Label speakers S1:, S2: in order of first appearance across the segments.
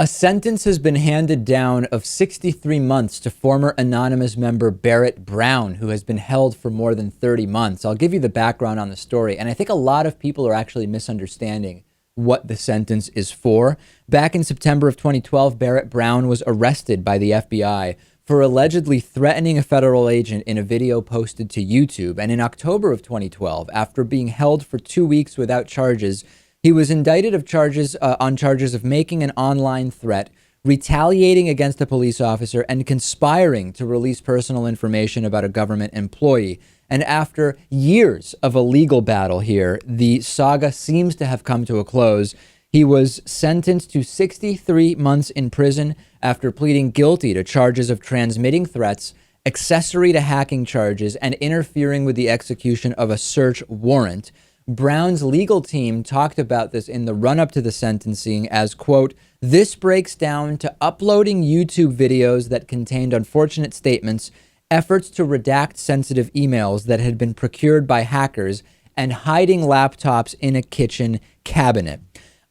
S1: A sentence has been handed down of 63 months to former anonymous member Barrett Brown, who has been held for more than 30 months. I'll give you the background on the story, and I think a lot of people are actually misunderstanding what the sentence is for. Back in September of 2012, Barrett Brown was arrested by the FBI for allegedly threatening a federal agent in a video posted to YouTube. And in October of 2012, after being held for 2 weeks without charges, he was indicted of charges on charges of making an online threat, retaliating against a police officer, and conspiring to release personal information about a government employee. And after years of a legal battle here, the saga seems to have come to a close. He was sentenced to 63 months in prison after pleading guilty to charges of transmitting threats, accessory to hacking charges, and interfering with the execution of a search warrant. Brown's legal team talked about this in the run-up to the sentencing as, quote, "This breaks down to uploading YouTube videos that contained unfortunate statements, efforts to redact sensitive emails that had been procured by hackers, and hiding laptops in a kitchen cabinet."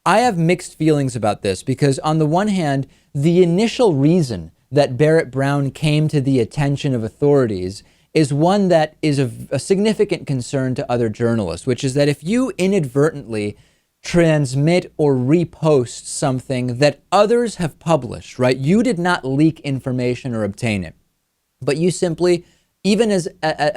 S1: I have mixed feelings about this because, on the one hand, the initial reason that Barrett Brown came to the attention of authorities is one that is of a significant concern to other journalists, which is that if you inadvertently transmit or repost something that others have published, right? You did not leak information or obtain it, but you simply, even as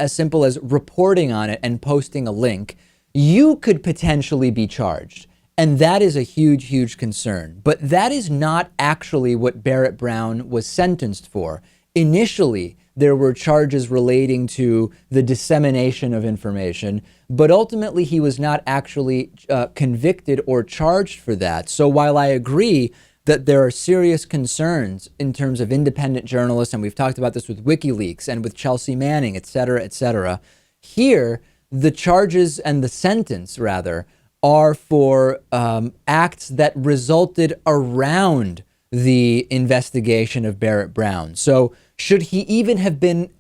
S1: simple as reporting on it and posting a link, you could potentially be charged. And that is a huge, huge concern. But that is not actually what Barrett Brown was sentenced for. Initially, there were charges relating to the dissemination of information, but ultimately he was not actually convicted or charged for that. So while I agree that there are serious concerns in terms of independent journalists, and we've talked about this with WikiLeaks and with Chelsea Manning, et cetera, here the charges and the sentence, rather, are for acts that resulted around the investigation of Barrett Brown. So should he even have been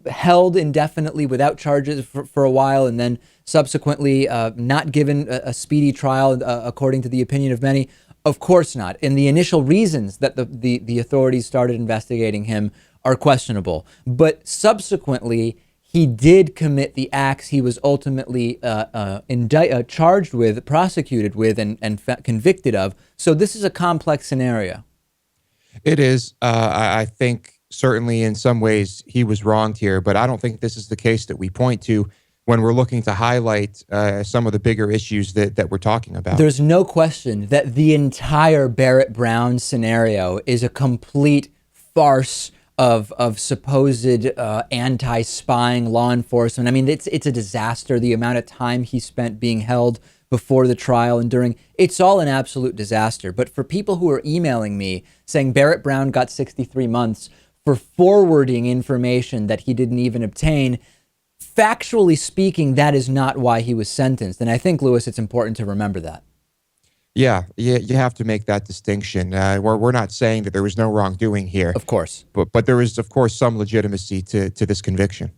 S1: held indefinitely without charges for a while and then subsequently not given a speedy trial, according to the opinion of many? Of course not. And the initial reasons that the authorities started investigating him are questionable. But subsequently, he did commit the acts he was ultimately charged with, prosecuted with, and convicted of. So this is a complex scenario.
S2: It is. I think certainly in some ways he was wronged here, but I don't think this is the case that we point to when we're looking to highlight some of the bigger issues that we're talking about.
S1: There's no question that the entire Barrett Brown scenario is a complete farce of supposed anti-spying law enforcement. I mean, it's a disaster. The amount of time he spent being held before the trial and during, it's all an absolute disaster. But for people who are emailing me saying Barrett Brown got 63 months for forwarding information that he didn't even obtain, factually speaking, that is not why he was sentenced. And I think, Lewis, it's important to remember that.
S2: Yeah, you have to make that distinction. We're not saying that there was no wrongdoing here.
S1: Of course.
S2: But there is, of course, some legitimacy to this conviction.